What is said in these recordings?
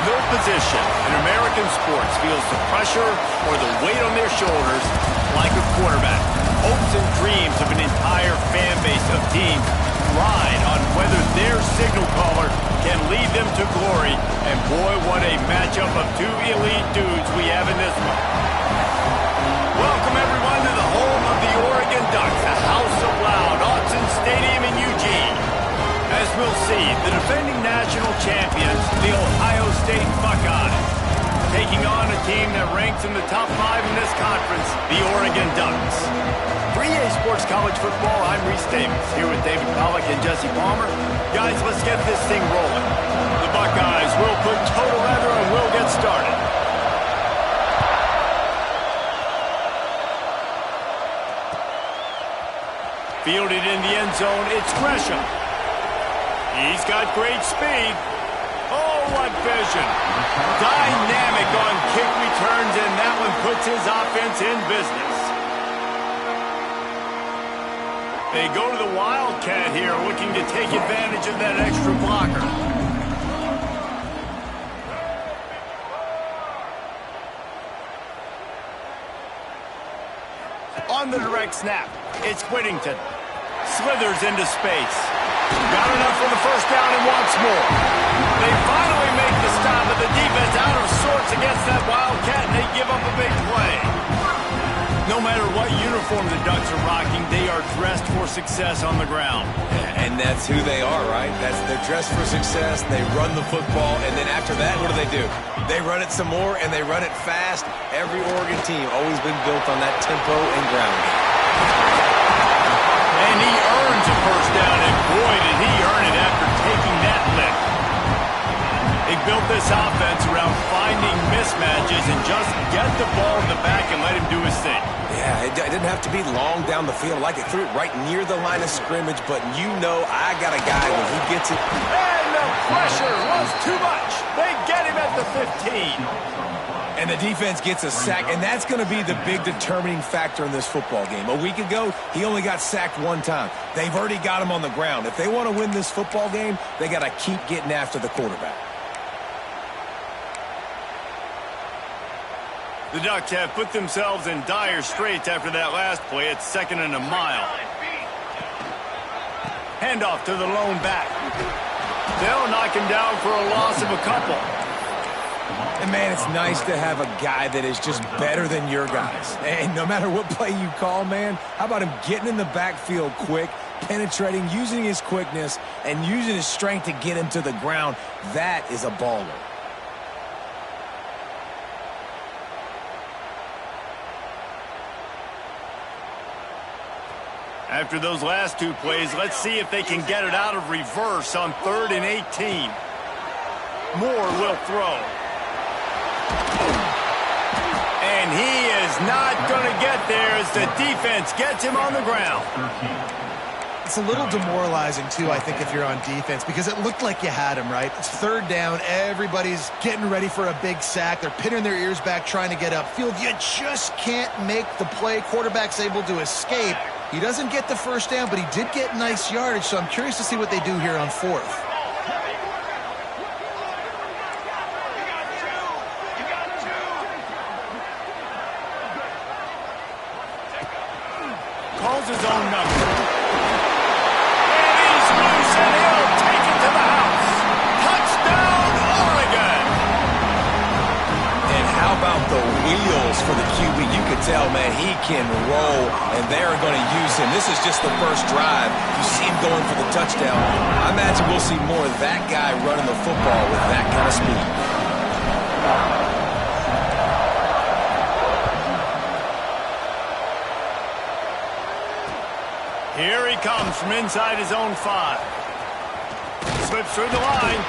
No position in American sports feels the pressure or the weight on their shoulders like a quarterback. Hopes and dreams of an entire fan base of teams ride on whether their signal caller can lead them to glory. And boy, what a matchup of two elite dudes we have in this one. Welcome everyone to the home of the Oregon Ducks, a house of loud, Autzen Stadium in Eugene. As we'll see, the defending national champions, the Ohio State Buckeyes, taking on a team that ranks in the top 5 in this conference, the Oregon Ducks. For EA Sports College Football, I'm Reese Davis, here with David Pollack and Jesse Palmer. Guys, let's get this thing rolling. The Buckeyes will put total leather and we'll get started. Fielded in the end zone, it's Gresham. He's got great speed. Oh, what vision. Dynamic on kick returns, and that one puts his offense in business. They go to the Wildcat here, looking to take advantage of that extra blocker. On the direct snap, it's Whittington. Slithers into space. Got enough for the first down and wants more. They finally make the stop, but the defense out of sorts against that Wildcat, and they give up a big play. No matter what uniform the Ducks are rocking, they are dressed for success on the ground. And that's who they are, right? They're dressed for success. They run the football, and then after that, what do? They run it some more, and they run it fast. Every Oregon team always been built on that tempo and ground game. And he earns a first down, and boy, did he earn it after taking that lick. They built this offense around finding mismatches and just get the ball in the back and let him do his thing. Yeah, it didn't have to be long down the field. Like it threw it right near the line of scrimmage, but you know I got a guy when he gets it. And the pressure was too much. They get him at the 15. And the defense gets a sack, and that's going to be the big determining factor in this football game. A week ago, he only got sacked one time. They've already got him on the ground. If they want to win this football game, they got to keep getting after the quarterback. The Ducks have put themselves in dire straits after that last play. It's 2nd and a mile. Handoff to the lone back. They'll knock him down for a loss of a couple. And, man, it's nice to have a guy that is just better than your guys. And no matter what play you call, man, how about him getting in the backfield quick, penetrating, using his quickness, and using his strength to get him to the ground? That is a baller. After those last two plays, let's see if they can get it out of reverse on 3rd and 18. Moore will throw. And he is not going to get there as the defense gets him on the ground. It's a little demoralizing, too, I think, if you're on defense, because it looked like you had him, right? It's 3rd down. Everybody's getting ready for a big sack. They're pinning their ears back, trying to get upfield. You just can't make the play. Quarterback's able to escape. He doesn't get the first down, but he did get nice yardage, so I'm curious to see what they do here on 4th. Calls his own number. And he's loose, and he'll take it to the house. Touchdown, Oregon! And how about the wheels for the QB? You could tell, man, he can roll, and they're going to use him. This is just the first drive. You see him going for the touchdown. I imagine we'll see more of that guy running the football with that kind of speed. Here he comes from inside his own 5. Slips through the line.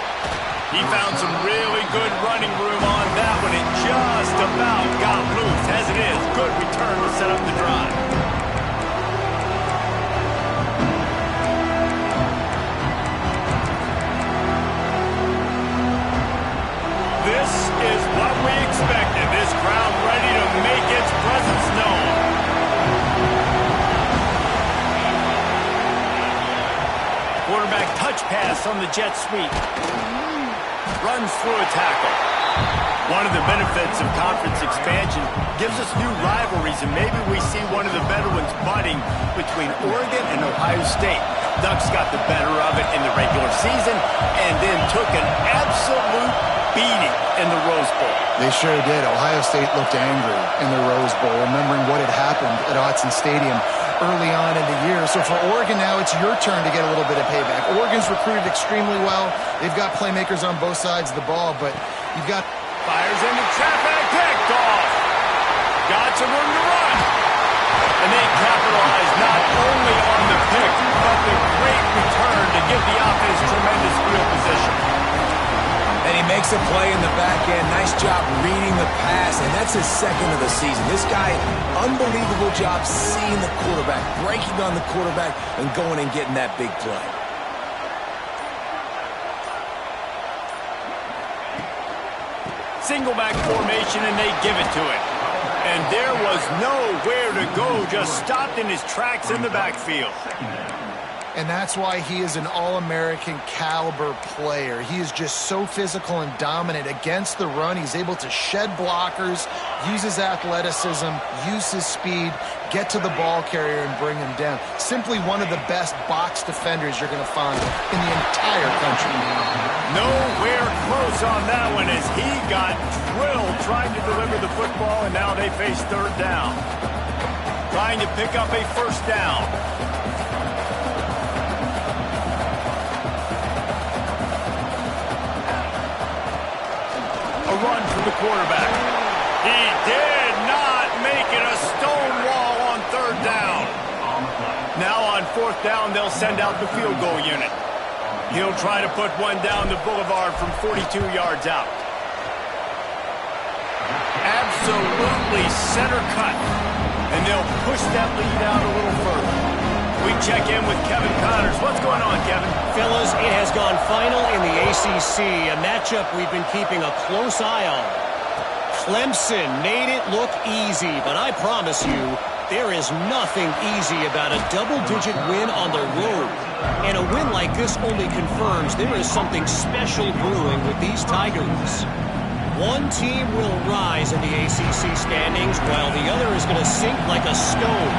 He found some really good running room on that one. It just about got loose. As it is, good return to set up the drive. This is what we expected. This crowd ready to make its presence known. Quarterback touch pass on the jet sweep. Runs through a tackle. One of the benefits of conference expansion gives us new rivalries, and maybe we see one of the better ones budding between Oregon and Ohio State. Ducks got the better of it in the regular season and then took an absolute beating in the Rose Bowl. They sure did. Ohio State looked angry in the Rose Bowl, remembering what had happened at Autzen Stadium early on in the year. So for Oregon now, it's your turn to get a little bit of payback. Oregon's recruited extremely well. They've got playmakers on both sides of the ball, but you've got... Fires into traffic, picked off. Got some room to run. And they capitalize not only on the pick, but the great return to give the offense tremendous field position. And he makes a play in the back end. Nice job reading the pass, and that's his second of the season. This guy, unbelievable job seeing the quarterback, breaking on the quarterback, and going and getting that big play. Single back formation, and they give it to him. And there was nowhere to go, just stopped in his tracks in the backfield. And that's why he is an All-American caliber player. He is just so physical and dominant against the run. He's able to shed blockers, use his athleticism, use his speed, get to the ball carrier and bring him down. Simply one of the best box defenders you're going to find in the entire country. Nowhere close on that one as he got drilled trying to deliver the football, and now they face third down. Trying to pick up a first down. A run from the quarterback. He did not make it a stone wall on third down. Now on fourth down, they'll send out the field goal unit. He'll try to put one down the boulevard from 42 yards out. Absolutely center cut. And they'll push that lead out a little further. We check in with Kevin Connors. What's going on, Kevin? Fellas, it has gone final in the ACC, a matchup we've been keeping a close eye on. Clemson made it look easy, but I promise you, there is nothing easy about a double-digit win on the road. And a win like this only confirms there is something special brewing with these Tigers. One team will rise in the ACC standings, while the other is going to sink like a stone.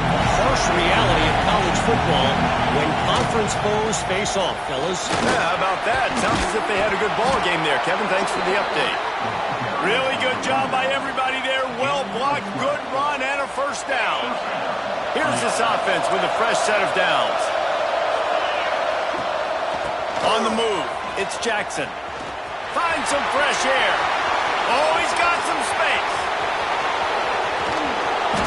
A harsh reality of college football when conference foes face off, fellas. Yeah, how about that? Sounds as if they had a good ball game there. Kevin, thanks for the update. Really good job by everybody there. Well blocked, good run, and a first down. Here's this offense with a fresh set of downs. On the move, it's Jackson. Find some fresh air. Oh, he's got some space.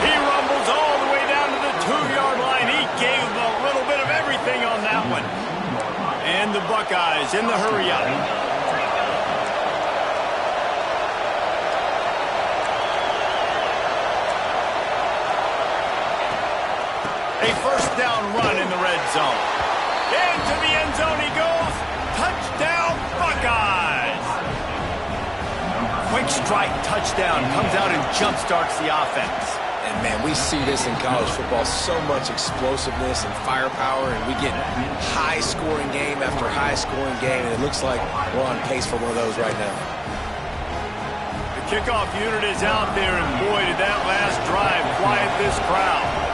He rumbles all the way down to the 2-yard line. He gave a little bit of everything on that one. And the Buckeyes in the hurry-up. A first down run in the red zone. Into the end zone he goes. Touchdown, Buckeyes. Quick strike touchdown comes out and jump-starts the offense. And, man, we see this in college football, so much explosiveness and firepower, and we get high-scoring game after high-scoring game, and it looks like we're on pace for one of those right now. The kickoff unit is out there, and boy, did that last drive quiet this crowd.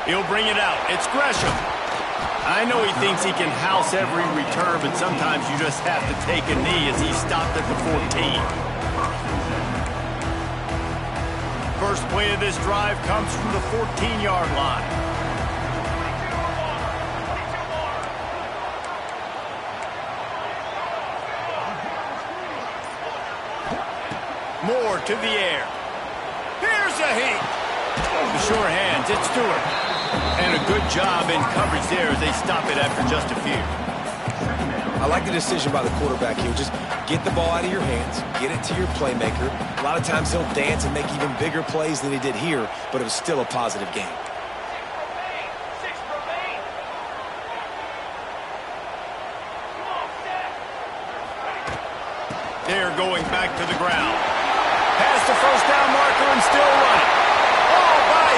He'll bring it out. It's Gresham. I know he thinks he can house every return, but sometimes you just have to take a knee as he stopped at the 14. First play of this drive comes from the 14-yard line. Moore to the air. Here's a heat. The sure hands, it's Stewart. And a good job in coverage there as they stop it after just a few. I like the decision by the quarterback here. Just get the ball out of your hands, get it to your playmaker. A lot of times he'll dance and make even bigger plays than he did here, but it was still a positive game. They're going back to the ground. Past the first down marker and still running. All by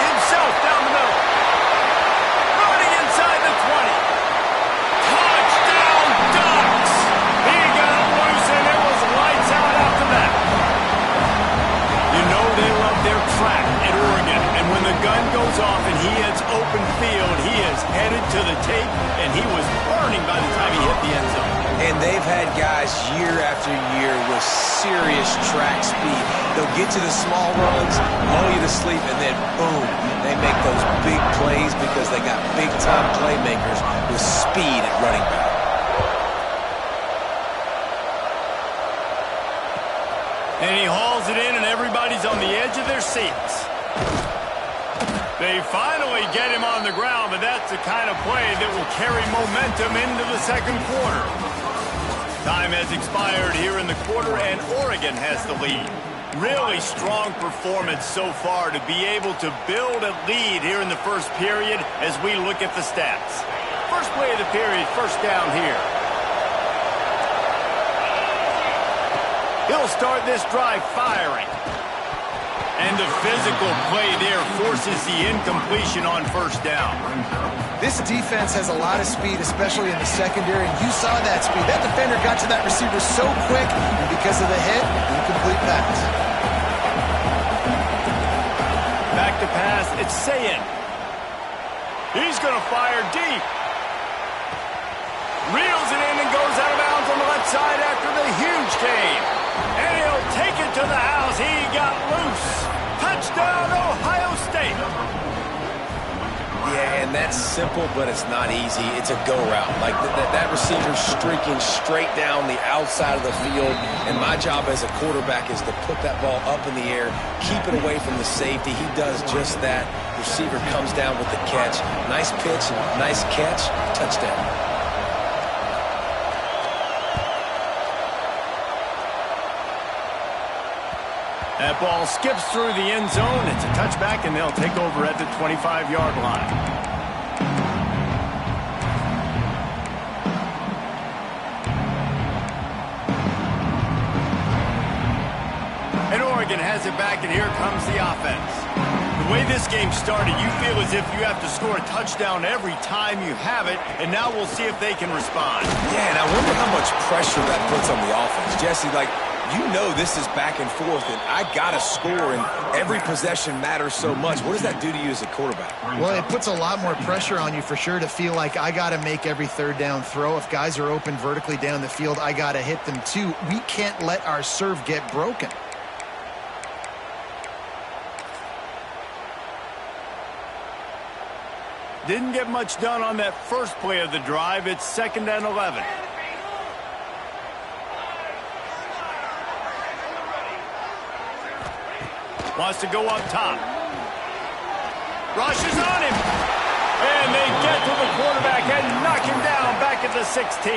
gun goes off and he hits open field. He is headed to the tape, and he was burning by the time he hit the end zone. And they've had guys year after year with serious track speed. They'll get to the small runs, lull you to sleep, and then boom, they make those big plays because they got big-time playmakers with speed at running back. And he hauls it in, and everybody's on the edge of their seats. They finally get him on the ground, but that's the kind of play that will carry momentum into the second quarter. Time has expired here in the quarter, and Oregon has the lead. Really strong performance so far to be able to build a lead here in the first period as we look at the stats. First play of the period, first down here. He'll start this drive firing. And the physical play there forces the incompletion on first down. This defense has a lot of speed, especially in the secondary, and you saw that speed. That defender got to that receiver so quick, and because of the hit, incomplete pass. Back to pass, it's Sayin. He's going to fire deep. Reels it in and goes out of bounds on the left side after the huge gain. And he'll take it to the house. He got loose. Touchdown, Ohio State. Yeah, and that's simple, but it's not easy. It's a go route. Like that receiver's streaking straight down the outside of the field, and my job as a quarterback is to put that ball up in the air, keep it away from the safety. He does just that. Receiver comes down with the catch. Nice pitch, nice catch, touchdown. That ball skips through the end zone. It's a touchback, and they'll take over at the 25-yard line. And Oregon has it back, and here comes the offense. The way this game started, you feel as if you have to score a touchdown every time you have it, and now we'll see if they can respond. Yeah, and I wonder how much pressure that puts on the offense. Jesse, you know this is back and forth, and I got to score, and every possession matters so much. What does that do to you as a quarterback? Well, it puts a lot more pressure on you for sure to feel like I got to make every third down throw. If guys are open vertically down the field, I got to hit them too. We can't let our serve get broken. Didn't get much done on that first play of the drive. It's 2nd and 11. Wants to go up top. Rushes on him. And they get to the quarterback and knock him down back at the 16.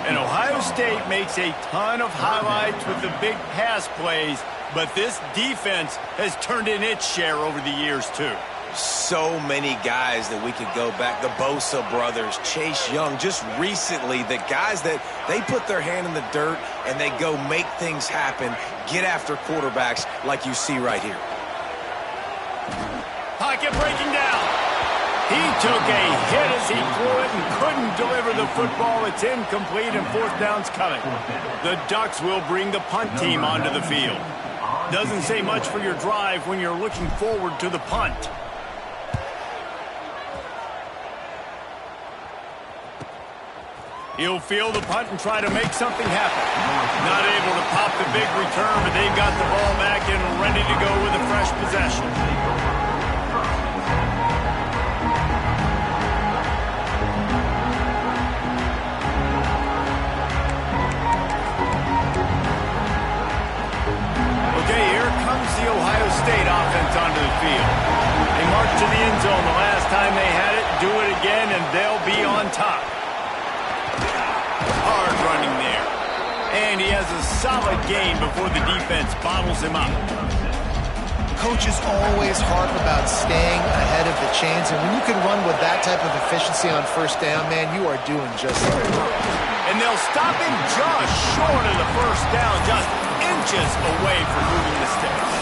And Ohio State makes a ton of highlights with the big pass plays, but this defense has turned in its share over the years, too. So many guys that we could go back. The Bosa brothers, Chase Young, just recently, the guys that they put their hand in the dirt and they go make things happen, get after quarterbacks like you see right here. Pocket breaking down. He took a hit as he threw it and couldn't deliver the football. It's incomplete and fourth down's coming. The Ducks will bring the punt team onto the field. Doesn't say much for your drive when you're looking forward to the punt. He'll field the punt and try to make something happen. Not able to pop the big return, but they've got the ball back and ready to go with a fresh possession. Okay, here comes the Ohio State offense onto the field. They marched to the end zone the last time they had it, do it again, and they'll be on top. Hard running there. And he has a solid gain before the defense bottles him up. Coaches always harp about staying ahead of the chains, and when you can run with that type of efficiency on first down, man, you are doing just that. And they'll stop him just short of the first down, just inches away from moving the sticks.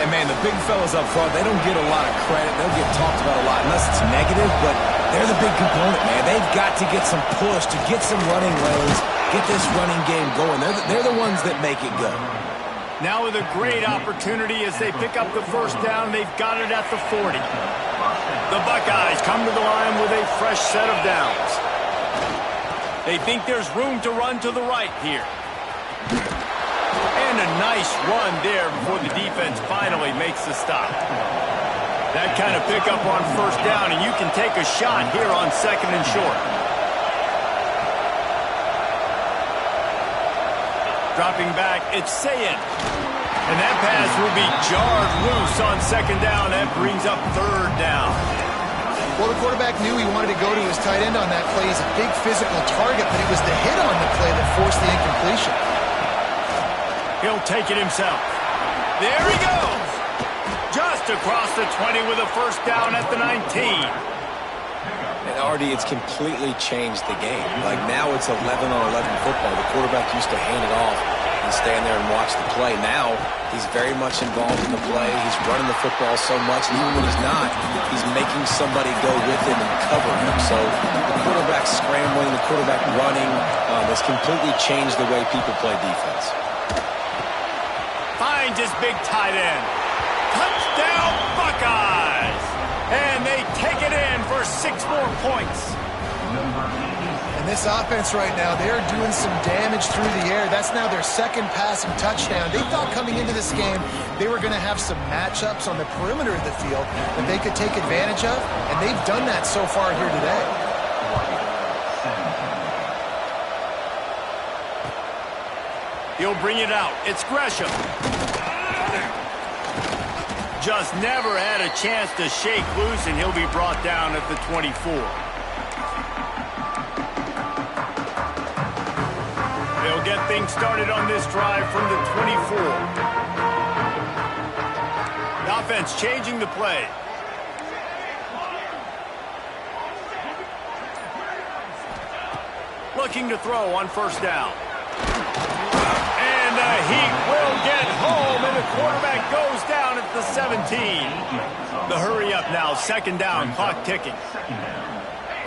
And, man, the big fellas up front, they don't get a lot of credit. They'll get talked about a lot unless it's negative, but they're the big component, man. They've got to get some push, to get some running lanes, get this running game going. They're the ones that make it go. Now with a great opportunity as they pick up the first down. They've got it at the 40. The Buckeyes come to the line with a fresh set of downs. They think there's room to run to the right here. And a nice run there before the defense finally makes the stop. That kind of pickup on first down, and you can take a shot here on 2nd and short. Dropping back, it's Ncaa26. And that pass will be jarred loose on 2nd down. That brings up 3rd down. Well, the quarterback knew he wanted to go to his tight end on that play. He's a big physical target, but it was the hit on the play that forced the incompletion. He'll take it himself. There he goes. Just across the 20 with a first down at the 19. And Artie, it's completely changed the game. Like now it's 11-on-11 football. The quarterback used to hand it off and stand there and watch the play. Now he's very much involved in the play. He's running the football so much, and even when he's not, he's making somebody go with him and cover him. So the quarterback scrambling, the quarterback running has completely changed the way people play defense. Finds his big tight end. Touchdown Buckeyes! And they take it in for 6 more points. And this offense right now, they're doing some damage through the air. That's now their 2nd passing touchdown. They thought coming into this game they were going to have some matchups on the perimeter of the field that they could take advantage of, and they've done that so far here today. He'll bring it out. It's Gresham. Just never had a chance to shake loose, and he'll be brought down at the 24. They'll get things started on this drive from the 24. The offense changing the play. Looking to throw on first down. And the Heat will get home, and the quarterback goes down at the 17. The hurry up now, 2nd down, clock ticking.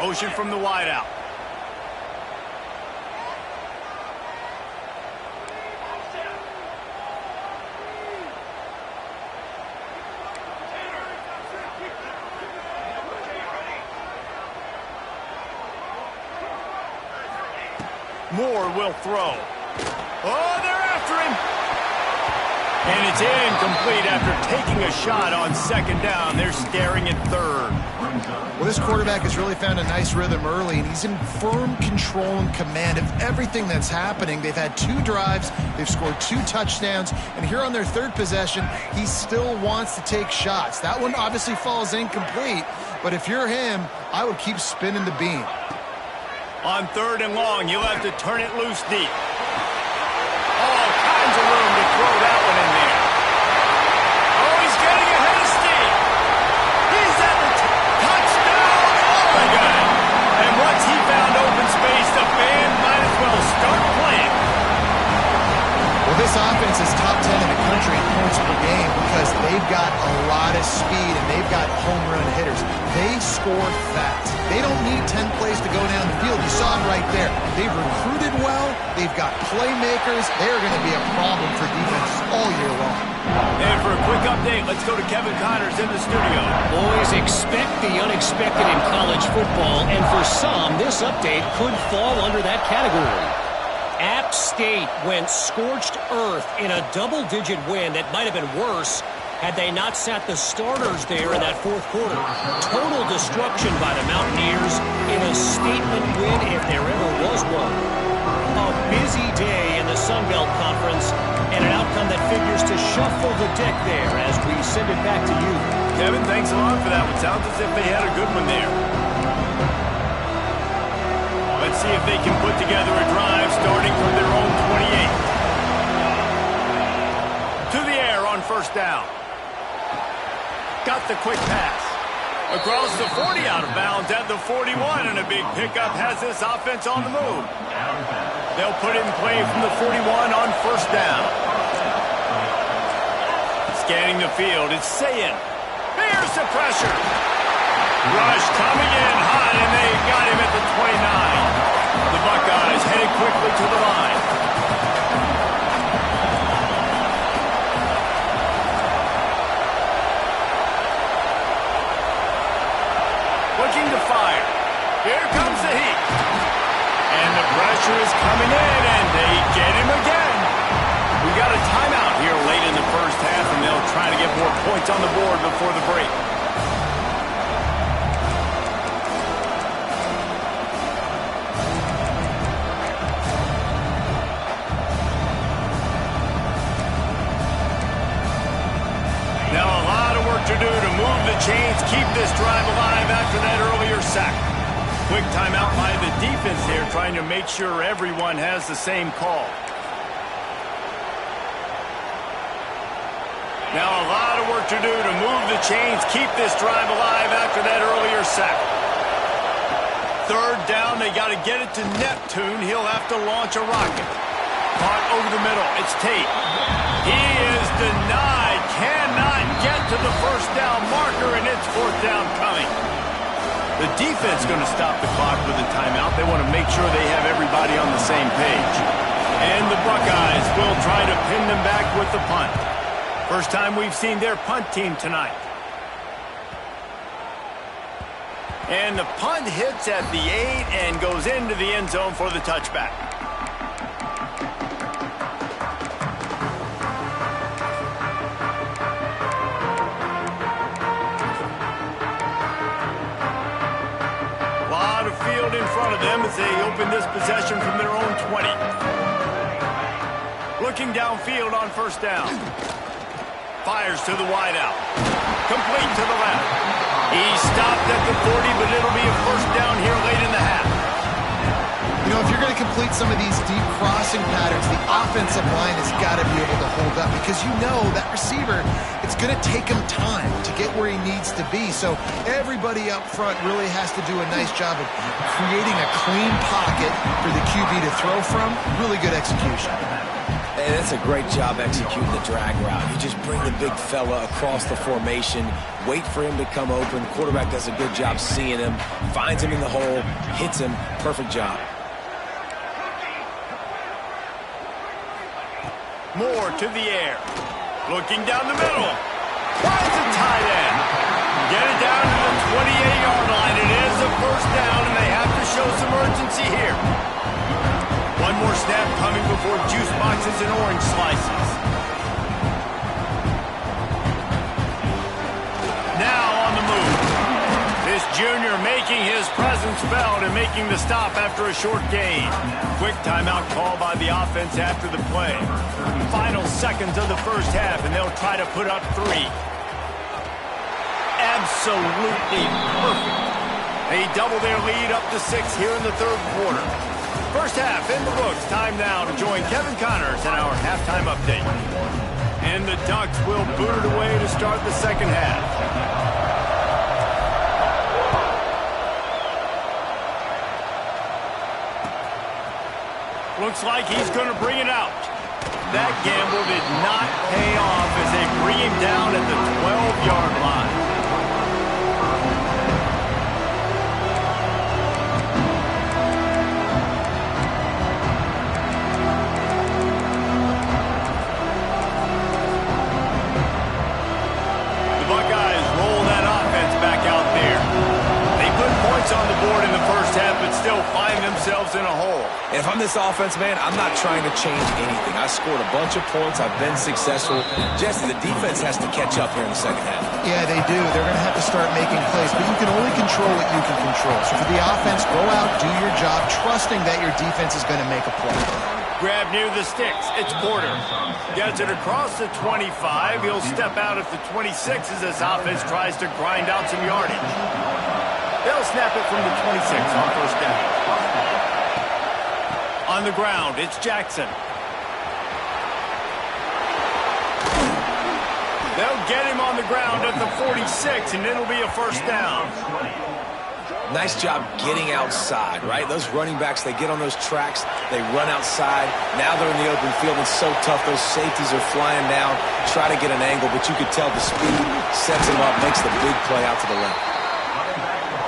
Motion from the wideout. Moore will throw. Oh, they're after him. And it's incomplete after taking a shot on 2nd down. They're staring at 3rd. Well, this quarterback has really found a nice rhythm early, and he's in firm control and command of everything that's happening. They've had 2 drives. They've scored 2 touchdowns. And here on their 3rd possession, he still wants to take shots. That one obviously falls incomplete. But if you're him, I would keep spinning the beam. On 3rd and long, you'll have to turn it loose deep. All kinds of room to throw that one in there. Oh, he's getting ahead of steam. He's at the touchdown. Oh, my God. And once he found open space, the band might as well start playing. Well, this offense is top 10 in the country in points per game because they've got a lot of speed and they've got home run hitters. They score fast. They don't need 10 plays to go down the field. You saw it right there. They've recruited well. They've got playmakers. They're going to be a problem for defense all year long. And for a quick update, let's go to Kevin Connors in the studio. Boys, expect the unexpected in college football, and for some, this update could fall under that category. App State went scorched earth in a double-digit win that might have been worse had they not sat the starters there in that 4th quarter. Total destruction by the Mountaineers in a statement win if there ever was one. A busy day in the Sun Belt Conference and an outcome that figures to shuffle the deck there as we send it back to you. Kevin, thanks a lot for that one. Sounds as if they had a good one there. Let's see if they can put together a drive starting from their own 28. To the air on first down. Got the quick pass. Across the 40, out of bounds at the 41, and a big pickup has this offense on the move. They'll put it in play from the 41 on first down. Scanning the field, it's Ncaa26. Here's the pressure. Rush coming in hot, and they got him at the 29. The Buckeyes headed quickly to the line. fire. Here comes the heat. And the pressure is coming in, and they get him again. We got a timeout here late in the first half, and they'll try to get more points on the board before the break. Now a lot of work to do to move the chains, keep this drive alive after that earlier sack. Quick timeout by the defense here, trying to make sure everyone has the same call. Now a lot of work to do to move the chains, keep this drive alive after that earlier sack. Third down, they got to get it to Neptune. He'll have to launch a rocket. Caught over the middle. It's Tate. He is denied. Cannot get to the first down marker, and it's fourth down coming. The defense going to stop the clock with a timeout. They want to make sure they have everybody on the same page. And the Buckeyes will try to pin them back with the punt. First time we've seen their punt team tonight. And the punt hits at the 8 and goes into the end zone for the touchback. A lot of field in front of them as they open this possession from their own 20. Looking downfield on first down. Fires to the wideout. Complete to the left. He stopped at the 40, but it'll be a first down here late in the half. You know, if you're going to complete some of these deep crossing patterns, the offensive line has got to be able to hold up because you know that receiver, it's going to take him time to get where he needs to be. So everybody up front really has to do a nice job of creating a clean pocket for the QB to throw from. Really good execution. Hey, that's a great job executing the drag route. You just bring the big fella across the formation, wait for him to come open. The quarterback does a good job seeing him, finds him in the hole, hits him. Perfect job. Moore to the air. Looking down the middle. Finds a tight end. Get it down to the 28-yard line. It is a first down, and they have to show some urgency here. One more snap coming before juice boxes and orange slices. Now on the move. This junior making his presence felt and making the stop after a short gain. Quick timeout call by the offense after the play. Final seconds of the first half, and they'll try to put up 3. Absolutely perfect. They double their lead up to 6 here in the third quarter. First half in the books. Time now to join Kevin Connors in our halftime update. And the Ducks will boot it away to start the second half. Looks like he's going to bring it out. That gamble did not pay off as they bring him down at the 12-yard line. On the board in the first half, but still find themselves in a hole. And if I'm this offense, man, I'm not trying to change anything. I scored a bunch of points. I've been successful. Jesse, the defense has to catch up here in the second half. Yeah, they do. They're going to have to start making plays, but you can only control what you can control. So for the offense, go out, do your job, trusting that your defense is going to make a play. Grab near the sticks. It's Porter. Gets it across the 25. He'll step out at the 26 as this offense tries to grind out some yardage. They'll snap it from the 26 on first down. On the ground, it's Jackson. They'll get him on the ground at the 46, and it'll be a first down. Nice job getting outside, right? Those running backs, they get on those tracks, they run outside. Now they're in the open field. It's so tough. Those safeties are flying down, try to get an angle, but you could tell the speed sets him up, makes the big play out to the left.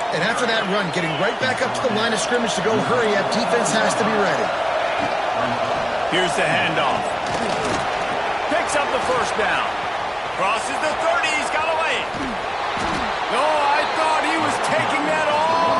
And after that run, getting right back up to the line of scrimmage to go hurry up, defense has to be ready. Here's the handoff. Picks up the first down. Crosses the 30. He's got away. No, I thought he was taking that all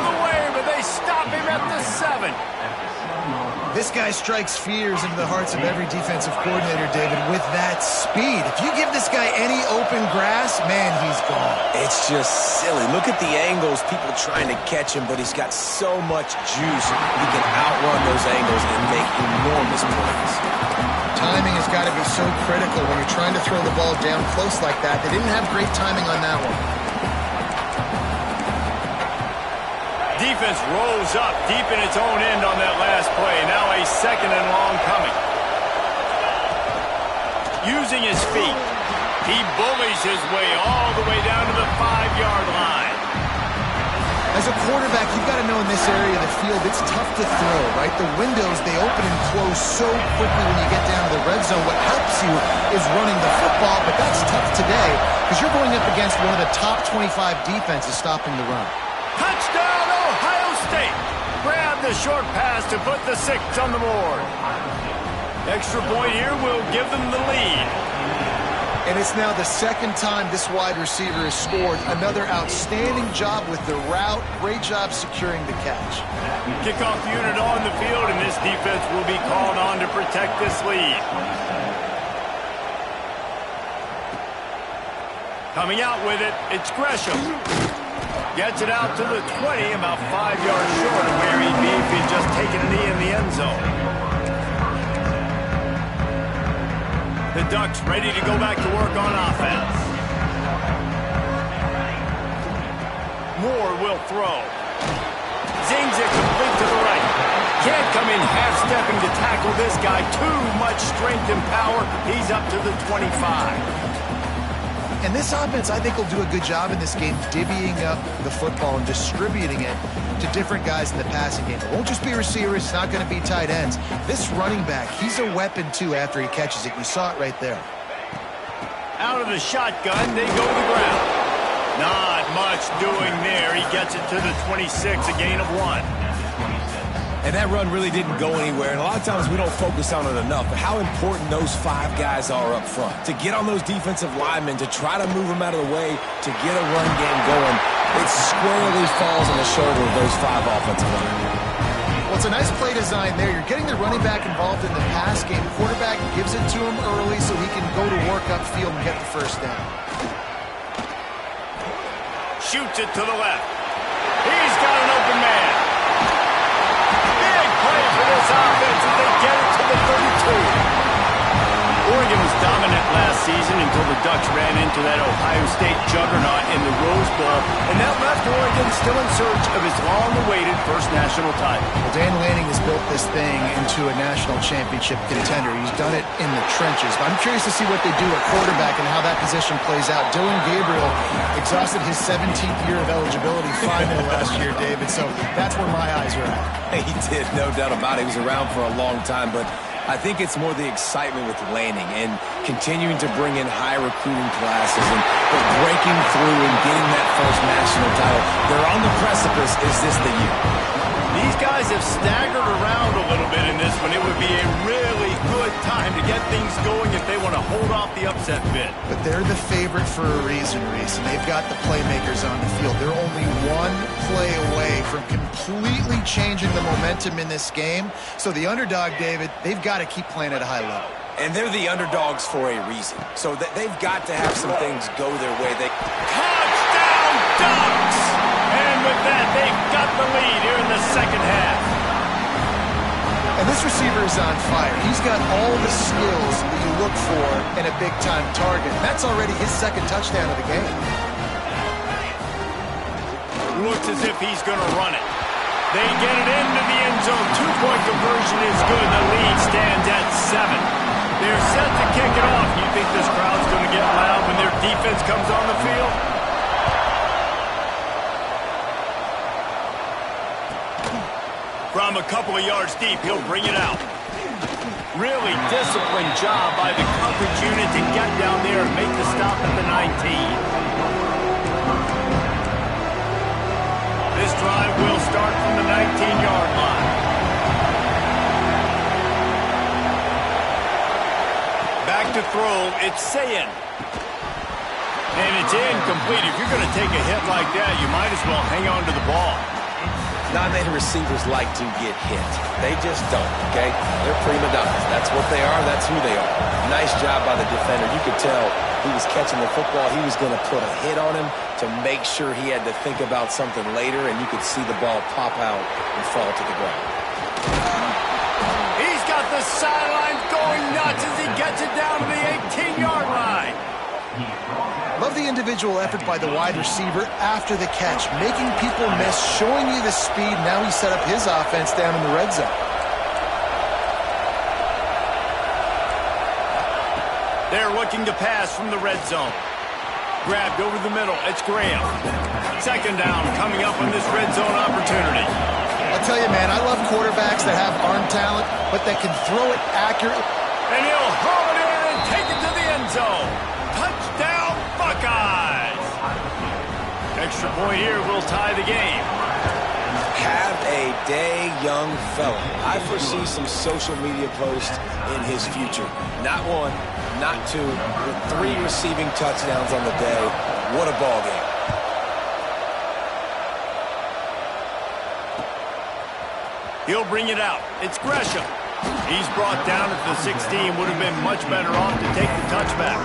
this guy strikes fears into the hearts of every defensive coordinator, David, with that speed. If you give this guy any open grass, man, he's gone. It's just silly. Look at the angles, people trying to catch him, but he's got so much juice. He can outrun those angles and make enormous plays. Timing has got to be so critical when you're trying to throw the ball down close like that. They didn't have great timing on that one. Defense rose up deep in its own end on that last play. Now a second and long coming. Using his feet, he bullies his way all the way down to the 5-yard line. As a quarterback, you've got to know in this area of the field, it's tough to throw, right? The windows, they open and close so quickly when you get down to the red zone. What helps you is running the football, but that's tough today because you're going up against one of the top 25 defenses stopping the run. Touchdown, Ohio State! Grab the short pass to put the 6 on the board. Extra point here will give them the lead. And it's now the second time this wide receiver has scored. Another outstanding job with the route. Great job securing the catch. Kickoff unit on the field, and this defense will be called on to protect this lead. Coming out with it, it's Gresham. Gets it out to the 20, about 5 yards short of where he'd be if he'd just taken a knee in the end zone. The Ducks ready to go back to work on offense. Moore will throw. Zings it complete to the right. Can't come in half-stepping to tackle this guy. Too much strength and power. He's up to the 25. And this offense, I think, will do a good job in this game divvying up the football and distributing it to different guys in the passing game. It won't just be receivers. It's not going to be tight ends. This running back, he's a weapon, too, after he catches it. You saw it right there. Out of the shotgun, they go to the ground. Not much doing there. He gets it to the 26, a gain of 1. And that run really didn't go anywhere. And a lot of times we don't focus on it enough. But how important those 5 guys are up front. To get on those defensive linemen, to try to move them out of the way, to get a run game going, it squarely falls on the shoulder of those 5 offensive linemen. Well, it's a nice play design there. You're getting the running back involved in the pass game. Quarterback gives it to him early so he can go to work upfield and get the first down. Shoots it to the left. He's got an open man. Play for this offense as they get it to the 32. Oregon was dominant last season until the Ducks ran into that Ohio State juggernaut in the Rose Bowl, and that left Oregon still in search of his long-awaited first national title. Well, Dan Lanning has built this thing into a national championship contender. He's done it in the trenches. But I'm curious to see what they do at quarterback and how that position plays out. Dylan Gabriel exhausted his 17th year of eligibility finally last year, David, so that's where my eyes are at. He did, no doubt about it. He was around for a long time, but I think it's more the excitement with Lanning and continuing to bring in high recruiting classes and breaking through and getting that first national title. They're on the precipice. Is this the year? These guys have staggered around a little bit in this one. It would be a really good time to get things going if they want to hold off the upset bid. But they're the favorite for a reason, Reese, and they've got the playmakers on the field. They're only one play away from completely changing the momentum in this game. So the underdog, David, they've got to keep playing at a high level. And they're the underdogs for a reason. So they've got to have some things go their way. Touchdown, Ducks! And with that, they've got the lead here in the second half. And this receiver is on fire. He's got all the skills that you look for in a big-time target. That's already his second touchdown of the game. Looks as if he's going to run it. They get it into the end zone. 2-point conversion is good. The lead stands at 7. They're set to kick it off. You think this crowd's going to get loud when their defense comes on the field? From a couple of yards deep, he'll bring it out. Really disciplined job by the coverage unit to get down there and make the stop at the 19. This drive will start from the 19-yard line. Back to throw, it's Sayin. And it's incomplete. If you're going to take a hit like that, you might as well hang on to the ball. Non-native receivers like to get hit. They just don't, okay? They're prima donnas. That's what they are. That's who they are. Nice job by the defender. You could tell he was catching the football. He was going to put a hit on him to make sure he had to think about something later, and you could see the ball pop out and fall to the ground. He's got the sidelines going nuts as he gets it down to the 18-yard line. Love the individual effort by the wide receiver after the catch, making people miss, showing you the speed. Now he set up his offense down in the red zone. They're looking to pass from the red zone. Grabbed over the middle. It's Graham. Second down coming up on this red zone opportunity. I'll tell you, man, I love quarterbacks that have arm talent, but that can throw it accurately. And he'll haul it in and take it to the end zone. Touchdown, Buckeyes! Extra point here will tie the game. Have a day, young fella. I foresee some social media posts in his future. Not one, not two, with 3 receiving touchdowns on the day. What a ball game. He'll bring it out. It's Gresham. He's brought down at the 16. Would have been much better off to take the touchback.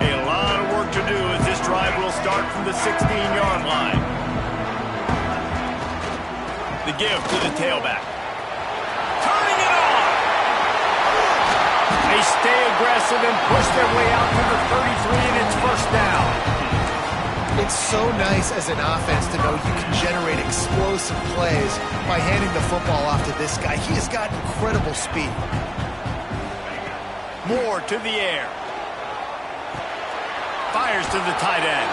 A lot of work to do as this drive will start from the 16-yard line. The give to the tailback. Turning it on! They stay aggressive and push their way out to the 33, and it's first down. It's so nice as an offense to know you can generate explosive plays by handing the football off to this guy. He has got incredible speed. Moore to the air. Fires to the tight end.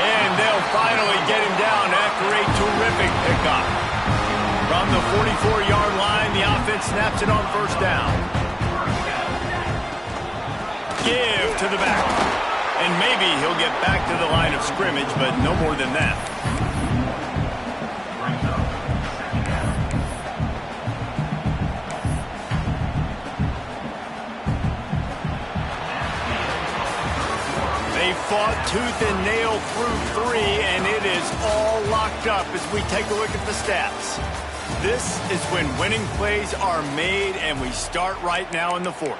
And they'll finally get him down after a terrific pickup. From the 44-yard line, the offense snaps it on first down. Give to the back. And maybe he'll get back to the line of scrimmage, but no more than that. They fought tooth and nail through 3, and it is all locked up as we take a look at the stats. This is when winning plays are made, and we start right now in the 4th.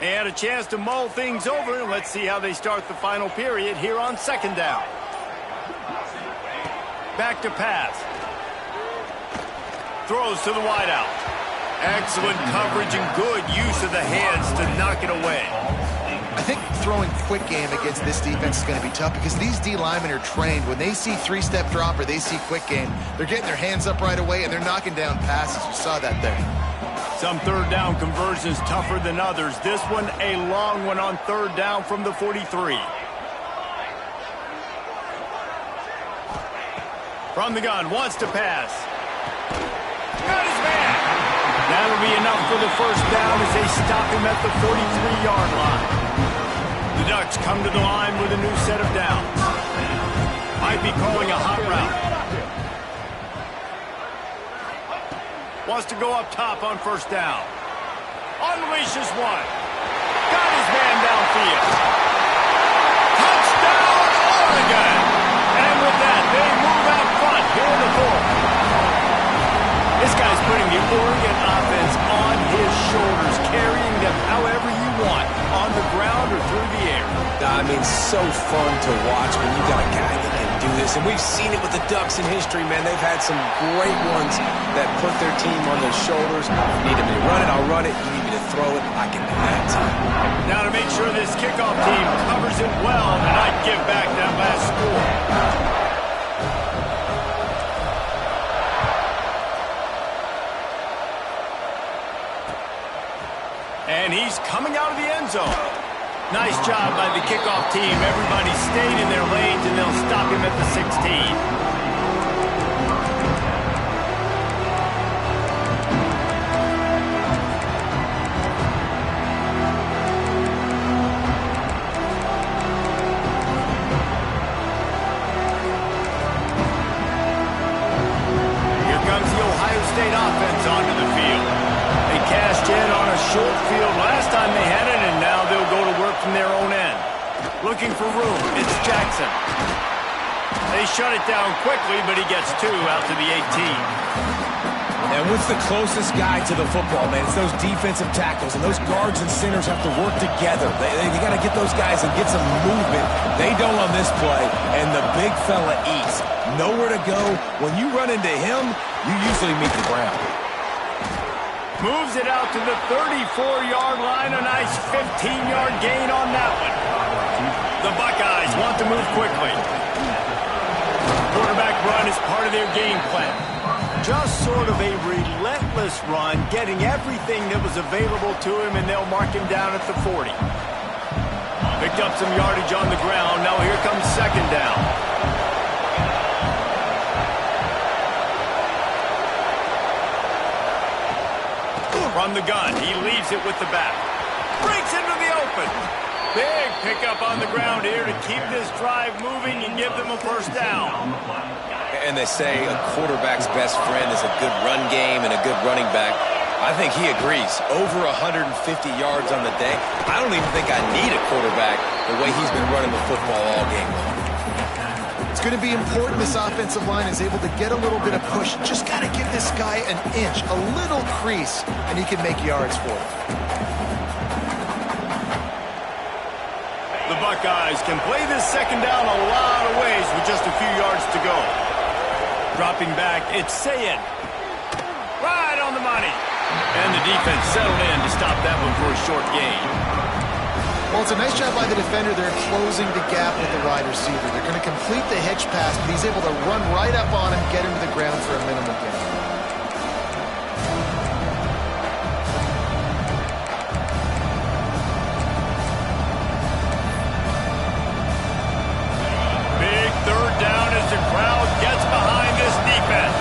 And a chance to mull things over. Let's see how they start the final period here on second down. Back to pass. Throws to the wideout. Excellent coverage and good use of the hands to knock it away. I think throwing quick game against this defense is going to be tough because these D linemen are trained. When they see 3-step drop or they see quick game, they're getting their hands up right away and they're knocking down passes. You saw that there. Some third down conversions tougher than others. This one a long one on third down from the 43. From the gun, wants to pass. Got his man. That'll be enough for the first down as they stop him at the 43-yard line. The Ducks come to the line with a new set of downs. Might be calling a hot route. Wants to go up top on first down. Unleashes one. Got his man downfield. Touchdown, Oregon! And with that, they move out front here in the 4th. This guy's putting the Oregon offense on his shoulders, carrying them however you want, on the ground or through the air. I mean, so fun to watch when you got a guy that can do this. And we've seen it with the Ducks in history, man. They've had some great ones that put their team on their shoulders. You need me to run it, I'll run it. You need me to throw it, I can do that too. Now to make sure this kickoff team covers it well, and I'd give back that last score. And he's coming out of the end zone. Nice job by the kickoff team. Everybody stayed in their lanes, and they'll stop him at the 16. their own end. Looking for room. It's Jackson. They shut it down quickly, but he gets 2 out to the 18. And what's the closest guy to the football, man? It's those defensive tackles, and those guards and centers have to work together. They got to get those guys and get some movement. They don't on this play, and the big fella eats. Nowhere to go. When you run into him, you usually meet the ground. Moves it out to the 34-yard line. A nice 15-yard gain on that one. The Buckeyes want to move quickly. Quarterback run is part of their game plan. Just sort of a relentless run, getting everything that was available to him, and they'll mark him down at the 40. Picked up some yardage on the ground. Now here comes second down. From the gun, he leaves it with the back. Breaks into the open. Big pickup on the ground here to keep this drive moving and give them a first down. And they say a quarterback's best friend is a good run game and a good running back. I think he agrees. Over 150 yards on the day. I don't even think I need a quarterback the way he's been running the football all game long. It's going to be important this offensive line is able to get a little bit of push. Just got to give this guy an inch, a little crease, and he can make yards for it. The Buckeyes can play this second down a lot of ways with just a few yards to go. Dropping back, it's Ncaa26. Right on the money. And the defense settled in to stop that one for a short gain. Well, it's a nice job by the defender there closing the gap with the wide receiver. They're going to complete the hitch pass, but he's able to run right up on him, get him to the ground for a minimal gain. Big third down as the crowd gets behind this defense.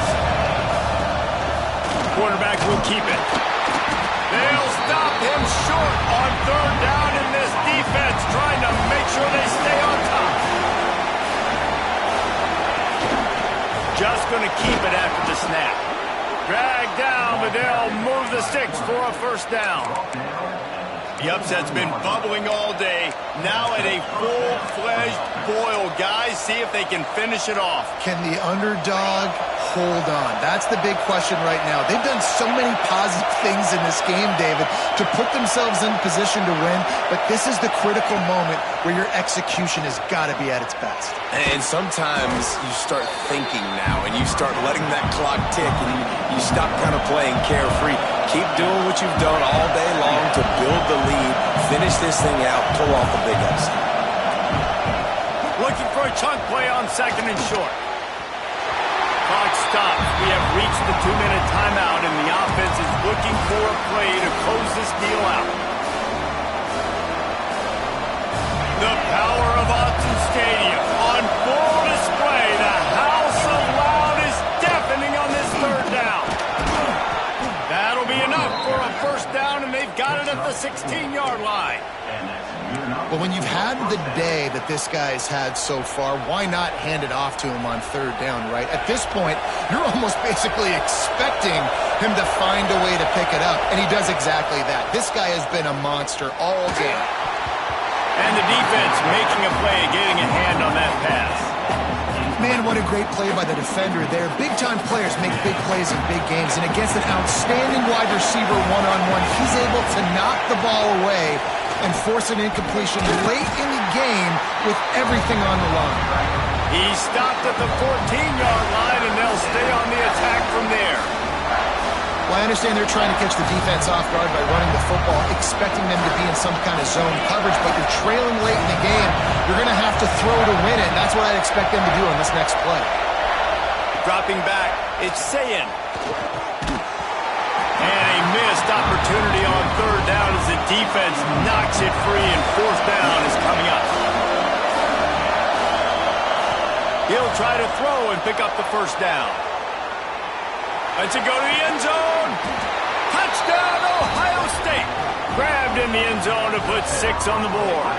Quarterback will keep it. They'll stop him short on third down in this defense, trying to make sure they stay on top. Just going to keep it after the snap. Drag down, but they'll move the sticks for a first down. The upset's been bubbling all day. Now at a full-fledged boil. Guys, see if they can finish it off. Can the underdog hold on? That's the big question right now. They've done so many positive things in this game, David, to put themselves in position to win, but this is the critical moment where your execution has got to be at its best. And sometimes you start thinking now, and you start letting that clock tick, and you stop kind of playing carefree. Keep doing what you've done all day long to build the lead, finish this thing out, pull off the big upset. Looking for a chunk play on second and short. Clock stops. We have reached the 2-minute timeout, and the offense is looking for a play to close this deal out. The power of Autzen Stadium on full display. The house of loud is deafening on this third down. That'll be enough for a first down, and they've got it at the 16-yard line. Well, when you've had the day that this guy's had so far, why not hand it off to him on third down, right? At this point, you're almost basically expecting him to find a way to pick it up, and he does exactly that. This guy has been a monster all game. And the defense making a play, getting a hand on that pass. Man, what a great play by the defender there. Big-time players make big plays in big games, and against an outstanding wide receiver one-on-one, he's able to knock the ball away and force an incompletion late in the game with everything on the line. He stopped at the 14-yard line, and they'll stay on the attack from there. Well, I understand they're trying to catch the defense off guard by running the football, expecting them to be in some kind of zone coverage, but you're trailing late in the game. You're going to have to throw to win it, and that's what I'd expect them to do on this next play. Dropping back, it's Ncaa26. And a missed opportunity on third down as the defense knocks it free, and fourth down is coming up. He'll try to throw and pick up the first down. Let's it go to the end zone. Touchdown, Ohio State. Grabbed in the end zone to put 6 on the board.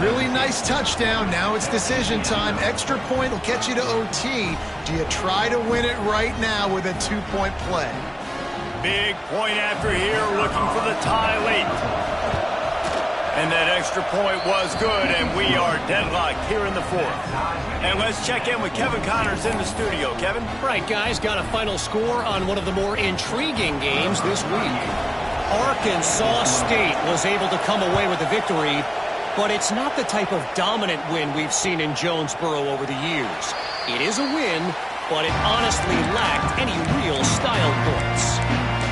Really nice touchdown. Now it's decision time. Extra point will get you to OT. Do you try to win it right now with a 2-point play? Big point after here, looking for the tie late. And that extra point was good, and we are deadlocked here in the fourth. And let's check in with Kevin Connors in the studio. Kevin? Right, guys, got a final score on one of the more intriguing games this week. Arkansas State was able to come away with the victory, but it's not the type of dominant win we've seen in Jonesboro over the years. It is a win, but it honestly lacked any real style points.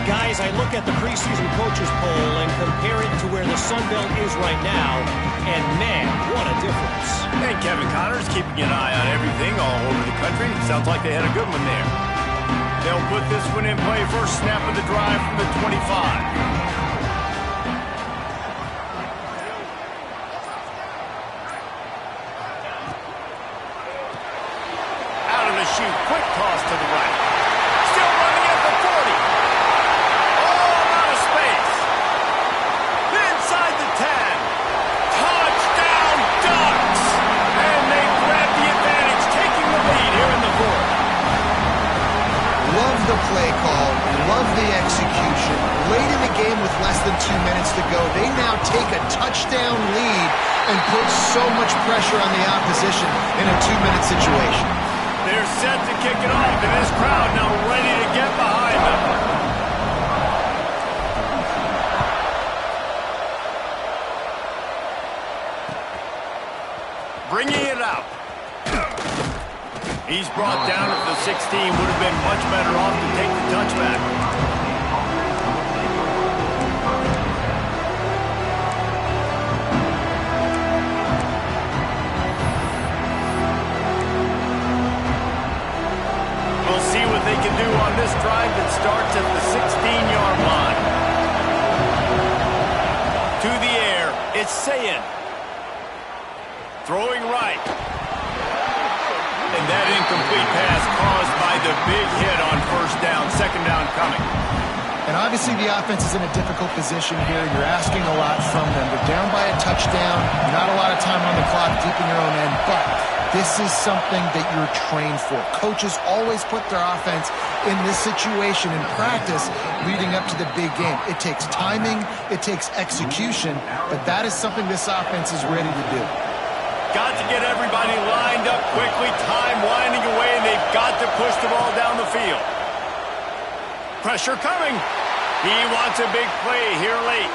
Guys, I look at the preseason coaches poll and compare it to where the Sun Belt is right now, and man, what a difference. And Kevin Connors keeping an eye on everything all over the country. Sounds like they had a good one there. They'll put this one in play. First snap of the drive from the 25. Out of the chute, quick toss to the right. Still running at the 40. All out of space. Inside the 10. Touchdown Ducks! And they grab the advantage, taking the lead here in the fourth. Love the play call, love the execution. Late in the game with less than 2 minutes to go, they now take a touchdown lead and put so much pressure on the opposition in a 2-minute situation. They're set to kick it off, and this crowd now ready to get behind them. Bringing it out. He's brought down at the 16. Would have been much better off to take the touchback. We'll see what they can do on this drive that starts at the 16-yard line. To the air, it's Sayin. Throwing right. And that incomplete pass caused by the big hit on first down, second down coming. And obviously the offense is in a difficult position here. You're asking a lot from them. They're down by a touchdown, not a lot of time on the clock, deep in your own end, but this is something that you're trained for. Coaches always put their offense in this situation in practice leading up to the big game. It takes timing, it takes execution, but that is something this offense is ready to do. Got to get everybody lined up quickly, time winding away, and they've got to push the ball down the field. Pressure coming. He wants a big play here late.